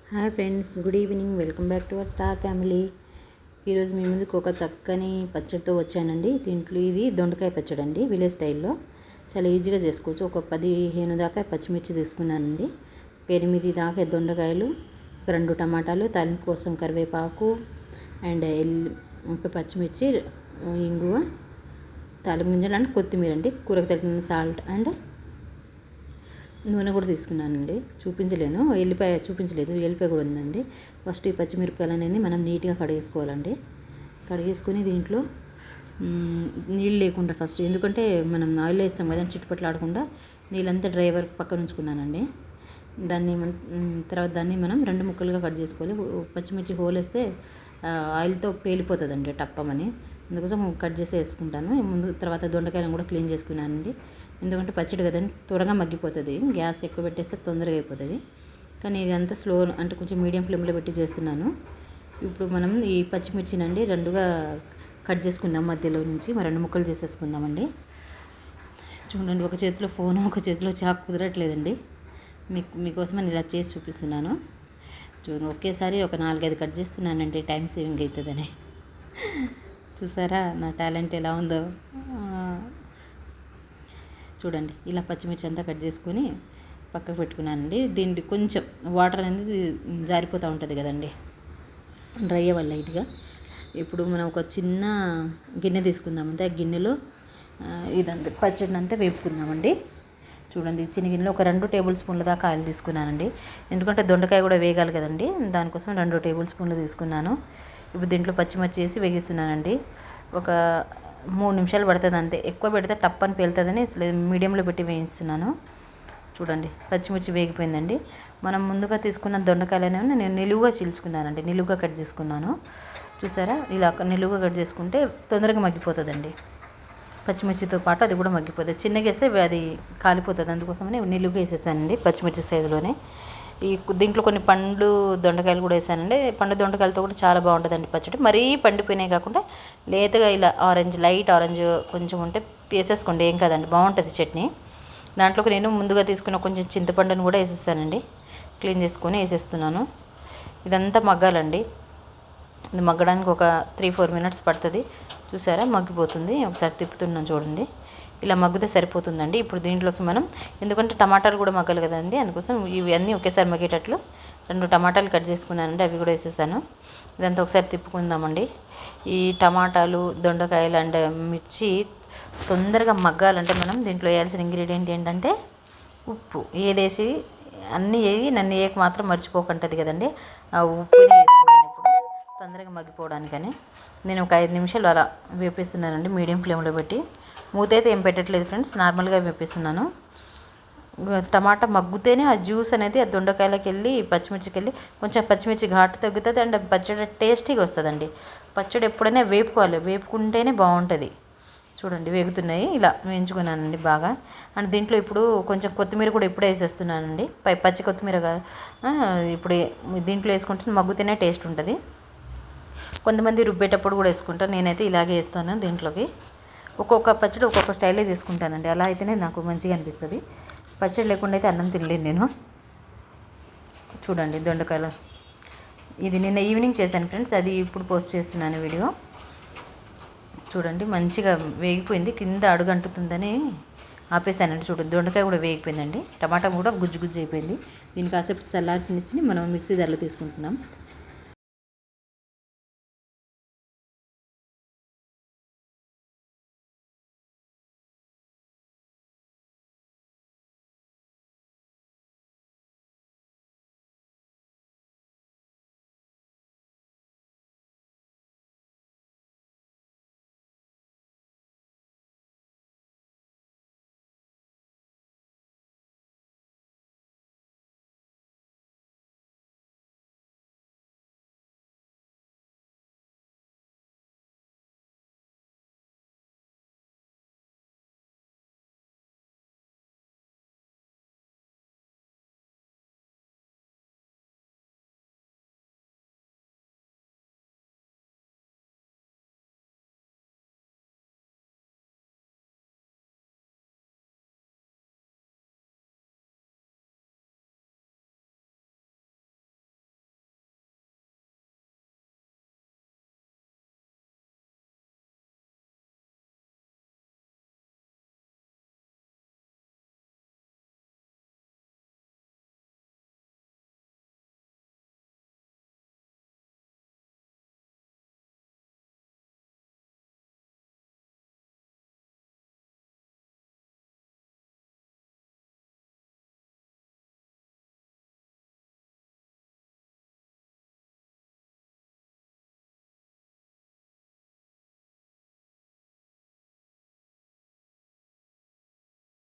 Hi friends, good evening. Welcome back to our star family. ఈరోజు మీ ముందుకు ఒక చక్కని పచ్చడితో వచ్చానండి. దీంట్లో ఇది దొండకాయ పచ్చడి అండి, విలేజ్ స్టైల్లో. చాలా ఈజీగా చేసుకోవచ్చు. ఒక 15 దాకా పచ్చిమిర్చి తీసుకున్నానండి, 8 దాకా దొండకాయలు, 2 టమాటాలు, తాలింపు కోసం కరివేపాకు అండ్ పచ్చిమిర్చి, ఇంగువ, తాలింపు గింజలు అండ్ కొత్తిమీర అండి, కూరకు తగిన సాల్ట్ అండ్ నూనె కూడా తీసుకున్నానండి. చూపించలేదు, ఎల్లిపాయ కూడా ఉందండి. ఫస్ట్ ఈ పచ్చిమిరపకాయలు అనేది మనం నీట్గా కడిగేసుకోవాలండి. కడిగేసుకొని దీంట్లో నీళ్ళు లేకుండా ఫస్ట్, ఎందుకంటే మనం ఆయిల్ వేస్తాం కదా, చిట్టుపట్లు ఆడకుండా నీళ్ళంతా డ్రై వరకు పక్కన ఉంచుకున్నానండి. తర్వాత దాన్ని మనం 2 ముక్కలుగా కట్ చేసుకోవాలి. పచ్చిమిర్చి హోలేస్తే ఆయిల్తో పేలిపోతుందండి టప్పమని, అందుకోసం కట్ చేసి వేసుకుంటాను. తర్వాత దొండకాయలను కూడా క్లీన్ చేసుకున్నానండి. ఎందుకంటే పచ్చడి కదండి, త్వరగా మగ్గిపోతుంది. గ్యాస్ ఎక్కువ పెట్టేస్తే తొందరగా అయిపోతుంది. కానీ ఇదంతా స్లో, అంటే కొంచెం మీడియం ఫ్లేమ్లో పెట్టి చేస్తున్నాను. ఇప్పుడు మనం ఈ పచ్చిమిర్చినండి 2గా కట్ చేసుకుందాం. మధ్యలో నుంచి 2 ముక్కలు చేసేసుకుందామండి. చూడండి, ఒక చేతిలో ఫోను, ఒక చేతిలో చాకు కుదరట్లేదండి. మీకోసమని ఇలా చేసి చూపిస్తున్నాను. చూడండి, ఒకేసారి ఒక 4-5 కట్ చేస్తున్నానండి, టైం సేవింగ్ అవుతుందని. చూసారా నా టాలెంట్ ఎలా ఉందో. చూడండి, ఇలా పచ్చిమిర్చి అంతా కట్ చేసుకొని పక్కకు పెట్టుకున్నానండి. దీనికి కొంచెం వాటర్ అనేది జారిపోతూ ఉంటుంది కదండి, డ్రై అవ్వాలి లైట్గా. ఇప్పుడు మనం ఒక చిన్న గిన్నె తీసుకుందామంటే ఆ గిన్నెలో ఇదంతా పచ్చడిని అంతా వేపుకుందామండి. చూడండి, చిన్న గిన్నెలో ఒక 2 టేబుల్ స్పూన్ల దాకా ఆయిల్ తీసుకున్నానండి. ఎందుకంటే దొండకాయ కూడా వేగాలి కదండి, దానికోసం 2 టేబుల్ స్పూన్లు తీసుకున్నాను. ఇప్పుడు దీంట్లో పచ్చిమిర్చి వేసి వేగిస్తున్నానండి. ఒక 3 నిమిషాలు పడుతుంది అంతే, ఎక్కువ పెడితే టప్పని పేలుతుందని మీడియంలో పెట్టి వేయిస్తున్నాను. చూడండి, పచ్చిమిర్చి వేగిపోయిందండి. మనం ముందుగా తీసుకున్న దొండకాయలనేవి నేను నిలువుగా చీల్చుకున్నానండి, నిలువుగా కట్ చేసుకున్నాను. చూసారా, ఇలా నిలువుగా కట్ చేసుకుంటే తొందరగా మగ్గిపోతుందండి. పచ్చిమిర్చితో పాటు అది కూడా మగ్గిపోతుంది. చిన్నగా వేస్తే అది కాలిపోతుంది, అందుకోసమని నిలువుగా వేసేసానండి పచ్చిమిర్చి సైజులోనే. దీంట్లో కొన్ని పండు దొండకాయలు కూడా వేసానండి. పండు దొండకాయలతో కూడా చాలా బాగుంటుందండి పచ్చడి. మరీ పండిపోయినాయి కాకుండా లేతగా ఇలా లైట్ ఆరెంజ్ కొంచెం ఉంటే వేసేసుకోండి, ఏం కాదండి, బాగుంటుంది చట్నీ. దాంట్లోకి నేను ముందుగా తీసుకున్న కొంచెం చింతపండును కూడా వేసేసానండి. క్లీన్ చేసుకొని వేసేస్తున్నాను. ఇదంతా మగ్గాలండి. ఇది మగ్గడానికి ఒక 3-4 మినిట్స్ పడుతుంది. చూసారా, మగ్గిపోతుంది. ఒకసారి తిప్పుతున్నాను చూడండి, ఇలా మగ్గితే సరిపోతుందండి. ఇప్పుడు దీంట్లోకి మనం, ఎందుకంటే టమాటాలు కూడా మగ్గాలి కదండి, అందుకోసం ఇవి అన్నీ ఒకేసారి మగ్గేటట్లు 2 టమాటాలు కట్ చేసుకున్నానండి, అవి కూడా వేసేసాను. ఇదంతా ఒకసారి తిప్పుకుందామండి. ఈ టమాటాలు, దొండకాయలు అండ్ మిర్చి తొందరగా మగ్గాలంటే మనం దీంట్లో వేయాల్సిన ఇంగ్రీడియంట్ ఏంటంటే ఉప్పు. ఏదేసి అన్నీ వేయి, నన్ను వేయక మాత్రం మర్చిపోకుంటుంది కదండి, ఆ ఉప్పుని వేస్తున్నాను ఇప్పుడు తొందరగా మగ్గిపోవడానికని. నేను ఒక 5 నిమిషాలు అలా వేపిస్తున్నానండి, మీడియం ఫ్లేమ్లో పెట్టి. మూత అయితే ఏం పెట్టట్లేదు ఫ్రెండ్స్, నార్మల్గా వేపిస్తున్నాను. టమాటా మగ్గుతేనే ఆ జ్యూస్ అనేది ఆ దొండకాయలకి వెళ్ళి పచ్చిమిర్చికి వెళ్ళి కొంచెం పచ్చిమిర్చి ఘాటు తగ్గుతుంది అండ్ పచ్చడి టేస్టీగా వస్తుందండి. పచ్చడి ఎప్పుడైనా వేపుకోవాలి, వేపుకుంటేనే బాగుంటుంది. చూడండి, వేగుతున్నాయి, ఇలా వేయించుకున్నానండి బాగా. అండ్ దీంట్లో ఇప్పుడు కొంచెం కొత్తిమీర కూడా ఇప్పుడే వేసేస్తున్నానండి, పచ్చి కొత్తిమీర ఇప్పుడు దీంట్లో వేసుకుంటే మగ్గుతేనే టేస్ట్ ఉంటుంది. కొంతమంది రుబ్బేటప్పుడు కూడా వేసుకుంటారు, నేనైతే ఇలాగే వేస్తాను దీంట్లోకి. ఒక్కొక్క పచ్చడి ఒక్కొక్క స్టైల్లో చేసుకుంటానండి, అలా అయితేనే నాకు మంచిగా అనిపిస్తుంది. పచ్చడి లేకుండా అయితే అన్నం తినలేను నేను. చూడండి, దొండకాయలు ఇది నిన్న ఈవినింగ్ చేశాను ఫ్రెండ్స్, అది ఇప్పుడు పోస్ట్ చేస్తున్నాను వీడియో. చూడండి, మంచిగా వేగిపోయింది, కింద అడుగంటుతుందని ఆపేసానండి. చూడండి, దొండకాయ కూడా వేగిపోయిందండి, టమాటా కూడా గుజ్జు గుజ్జు అయిపోయింది. దీన్ని కాసేపు చల్లార్చినిచ్చి మనం మిక్సీ జార్లో తీసుకుంటున్నాం.